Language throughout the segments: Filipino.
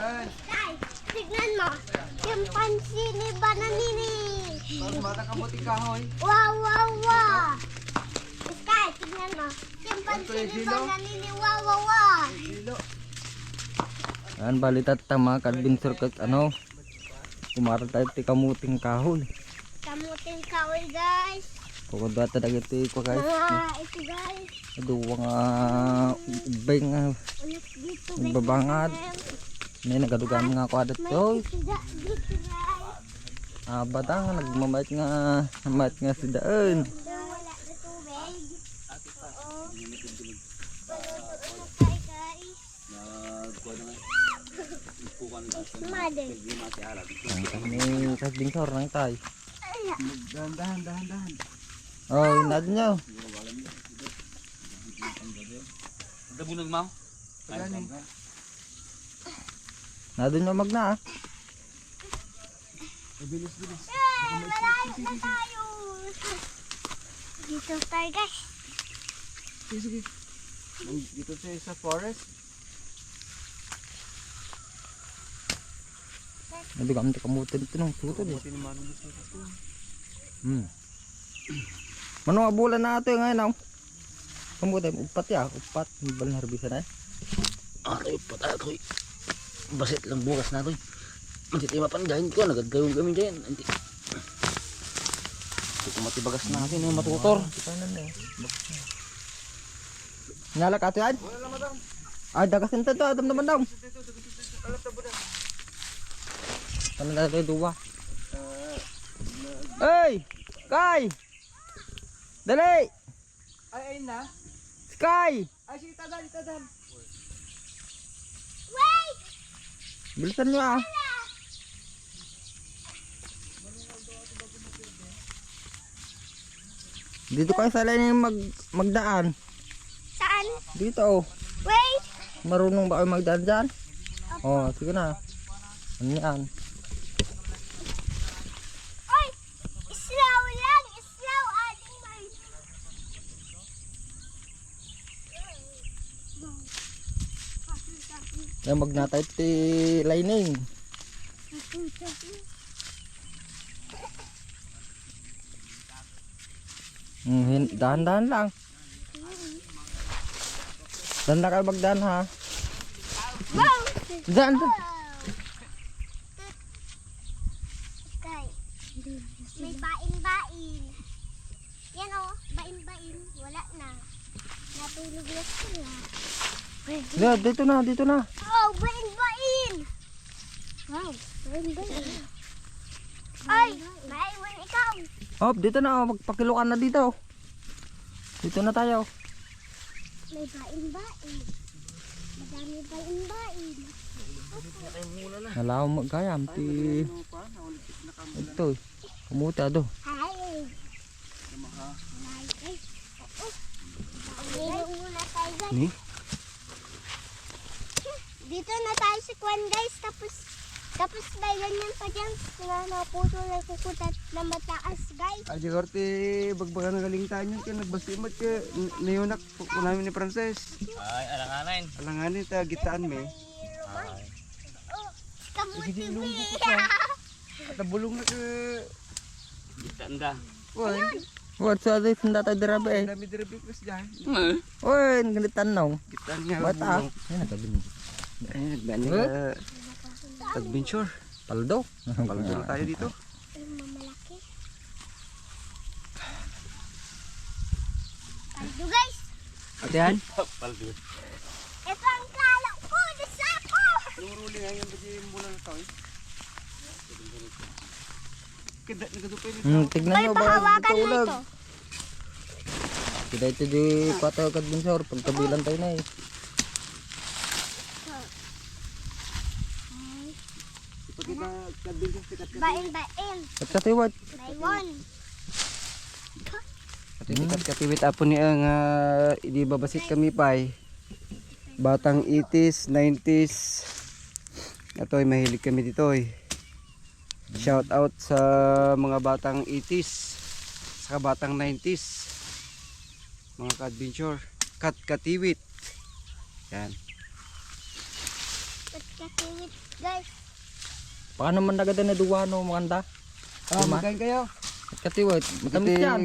Guys, tignan mo. Yung pansin ni Bananini. Mas mata kamuting kahoy. Wow, wow, wow. Sky, tignan mo. Yung pansin ni Bananini. Wow, wow, wow. Dilo. Yan balitat tama kadbinser kat ano. Kumaral tayo ti kamuting kahoy. Kamuting kahoy, guys. Pagod bata dagiti ko guys. Ito, guys. Duwang beng Ulit dito, guys. nagbabangad. May nagadugan nga ako adat May ko. isda dito, guys. Batang nagmamait nga si daan. Wala na tubig. Oo. Paluto na tayo, guys. Mother. Ang kami kadbinsor nang tay. Dahan. Oh, nadin nyo. Ada bunag mau? Pagani. Nadin nyo magna. Bilis. Malayo na tayo. Dito tayo, guys. Sige. Dito sa forest. Nadugan ti kamutin tinong suto di. Mano nga bulan na ito ngayon ako. Kamutin upat ya, upat. Balang harbisa na eh. Aray pa tayo. Basit lang bukas na to. Hindi mapan gahin ko nagagawin kami diyan. Hindi. Ito matibagas natin yung matutor. Nyala ka ito yan? Ay, dagasin ito. Adam naman daw. Ano na ito duwa? Hey! Sky! Dali! Ay na. Sky! Ay sige tadan. Wait! Bilisan nyo ah. Dito kayo sa lain magdaan. Saan? Dito oh. Wait! Marunong ba kayo magdaan dyan? Oh, sige na. Ano yan? Oy! Islaw lang! Islaw! Ating man! Yan magnatay ti lining. Dahan-dahan lang. Dahan na kayo magdaan ha. Wow! Dahan. Kay, may bain-bain. Yan o, bain-bain. Wala na. Natulog na sila. Dito na. Oh, bain-bain! Wow, bain-bain. Ay, maiwan ikaw. Hop, dito na oh. Magpakilukan na dito. Dito na tayo. May bain-bain. Madami bain-bain. Nalaw magkayam ti ito. Kumuta do. Hi. Hi. Dito muna tayo, guys. Ni? Dito na tayo sa kwan, guys. Tapos may ganyan pa dyan. Napuso na kukutat na mataas, guys. Ay jigorti bagbagan ng galingan yun kaya nagbasimot ka nayunak namin ni Frances. Ay, alanganin. Alanganin ta gitaan me. Oh, kamuti Sige, ilunggo ko mo. At nabulong na ka. Tanda. Uy, What's all this? Hindi tayo dirabe eh. dami dirabikos dyan. Uy, ganit tanaw. Gitaan niya. Bata. bulong. Ay, nagkabin. Ay, nagbani ka. Adventure. Paldo. Paldo na tayo dito. Ay, mamalaki. Paldo, guys. Atihan? Paldo. Ito ang kala ko. Nasa ako. Yung ruling ngayon ba yung mula na tao eh? Kada nagadupay nito. Tignan Ay, nyo ba pahawakan dito mo ulag. ito. Kita ito di pataw kadbinsor. Pagkabilan tayo na eh. Pag kita kadbinsor sikat ka. Bain-bain. At katiwat. By one. At sikat katiwit apo ni ang hindi babasit kami pay. Batang 80s, 90s. Ito ay mahilig kami dito eh. Shout out sa mga batang 80s, sa batang 90s. Mga ka-adventure, katiwit. Yan. Katiwit guys. Baka naman nagada na duwa no maganda. Ah, magkain kayo. Katiwit, matamis yan.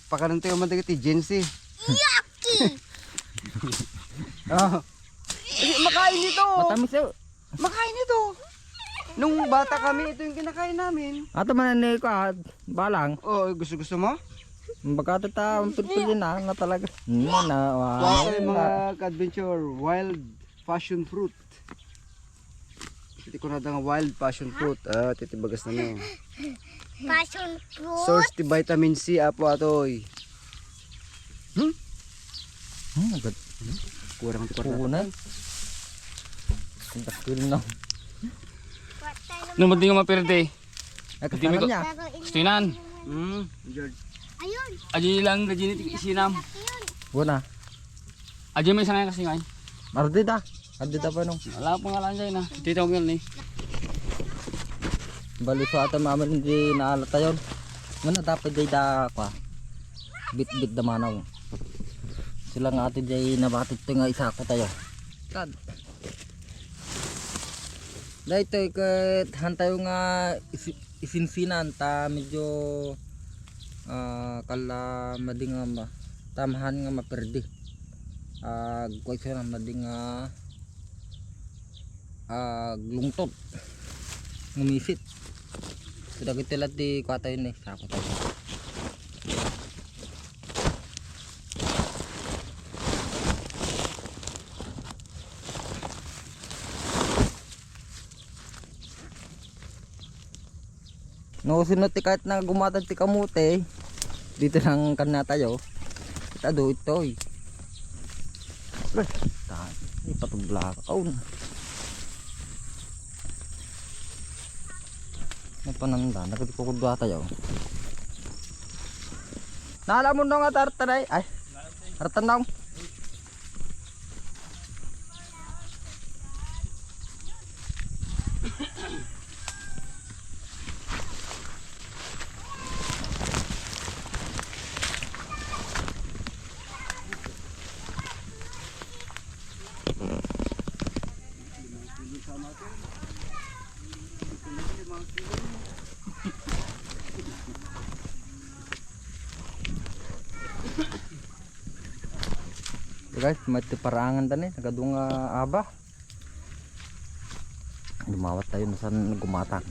Pakanan tayo man ti Jensi. Yucky! Ah. Makain ito. Matamis yun. Makain ito. Nung bata kami, ito yung kinakain namin. Ato man ni ko balang. Oh, gusto mo? Baka ta pipili na nga talaga. Na Ito yung mga adventure wild passion fruit. Iti ko na nga wild passion fruit. Ah, titibagas na no. Passion fruit. Source ti vitamin C apo atoy. agad. Kurang ti kwarta. Punan. Ang takil na. Nung hindi nga mapirde. Ay kasama niya. Stinan. George. Ayun. Aji lang gajini ti isinam. Ayun. Wala. Aji may sanay kasi ngay. Ardida. Ardida pa nung. Wala pa nga lang dyan na. Titaw ko yun eh. Bali sa atin mamin hindi naalata yun. Ngana dapat jay da kwa. Bit-bit damanaw. Sila nga atin jay nabatid to nga isa ko tayo. Kad. Dahito ikat hantayo nga isinsinan ta medyo kala mading nga tamahan nga maperdi. Kuwag siya mading nga lungtot ngumisit. Sudah kita lihat di kota ini sako tayo. No sinot ti kahit na gumatag ti kamote dito lang kan na tayo. Kita do ito. Ipatugla ka. Oh. Napananda, nagkukudwa tayo. Nala mo nga tartanay. Ay. Tartan daw. Guys, may parangan tani, nagadung aba. Lumawat tayo na saan gumatak.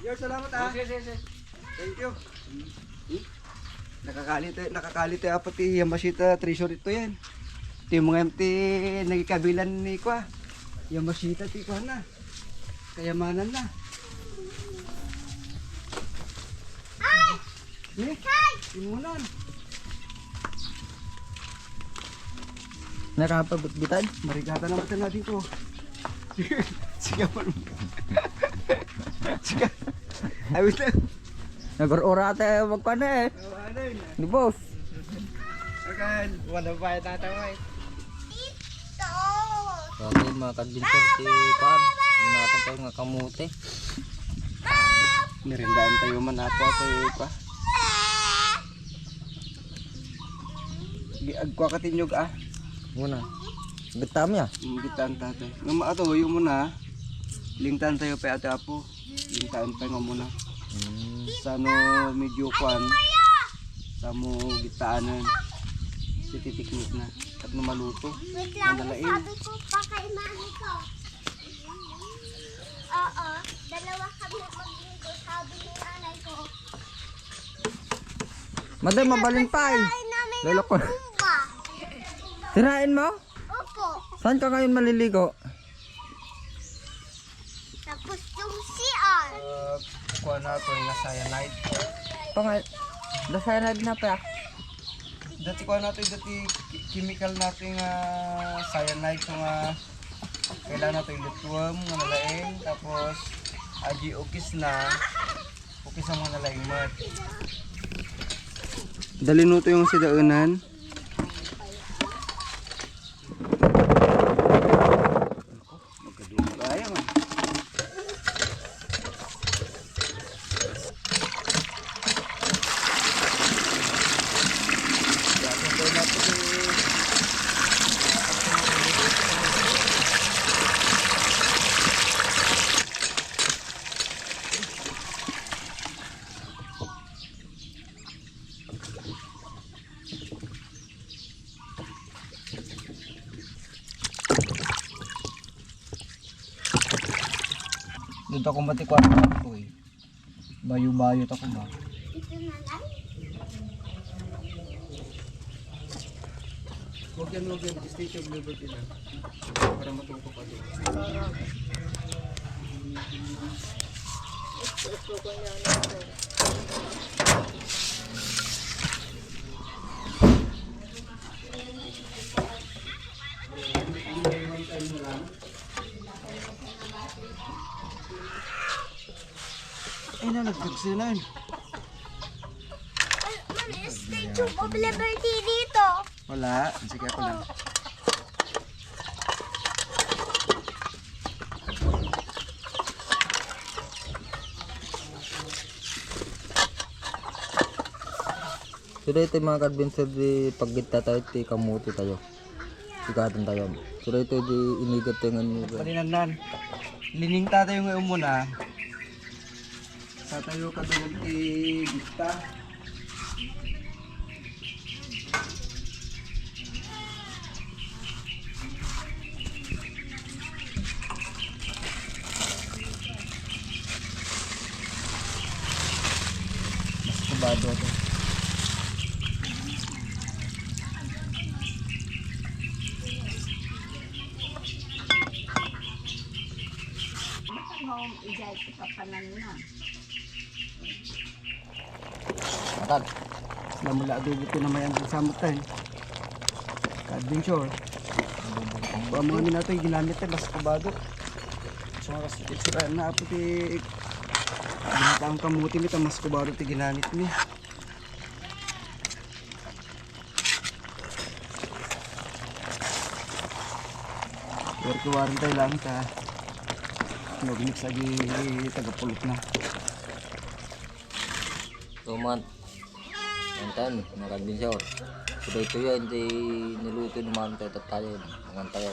Yo, salamat ah. Thank you. Nakakali tayo apat ti Yamashita treasure ito yan. Ito yung mga empty nagikabilan ni kwa. Yamashita ti kwa na. Kayamanan na. Ay! Imunan. Nakapagbitan? Marigata naman tayo na dito. Sige pa. Sige. Ay, wait lang. Nag-ora tayo magpa na eh. Ano yun? Ni boss. Akan. Wala pa yung tataway. Ito. Okay mga kadbinser ti paan. Yun natin tayo nga kamote. Nirindaan tayo man apo tayo pa. Agkwa ka tinyog ah. Muna. Gatam ya. Gitaan tatay. Nga maato, yung muna. Lingtan tayo pa ate apo. Lingtaan pa nga muna. Sa no medyo kwan. Sa mo gitaanan. Tititiknik na. At no maluto. Wait lang, Mandalain. sabi ko pa kay mami ko. Oo, dalawa kami maglinggo, sabi ni nanay ko. Maday mabalin pa eh. Kain namin Lolo ng ko. bumba. Tirain mo? Opo. Saan ka ngayon maliligo? Tapos yung CR. Kuha na ito yung cyanide. Pangay. Dasay na din na pa. Dati kuha natin dati chemical natin cyanide so nga kailangan natin lutuam nga nalaing tapos aji ukis na ukis ang mga nalaing mat. Dalinuto yung sidaunan. Magkadugaya man. Dito ako matikwan ko eh. Bayo-bayot ako ba? Ito na lang. Huwag yan. Statue of Liberty lang. Para matuto pa doon. Ay na, nagkagsilan. Man, Statue of Liberty dito. Wala, sige ako lang. So dito mga ka-adventure di paggita tayo ti kamuti tayo. Sigatan tayo. So dito di inigat tayo ng Palinagnan. Lining tayo ngayon muna. Sa tayo kadulog ti gita. Mas kubado ito. Matan. Namula adobo ito na may ang samot tayo. Adventure. Mga nato yung ginamit tayo, mas kubado. So nga kasi siraan na po ti ginataang kamuti nito, mas kubado ti ginamit ni. Kuwarin tayo lang ka. Nag-mix lagi tagapulot na. So man. Mantan, mga ka-adventure. So dito yan di niluto naman tayo tayo. Mga tayo.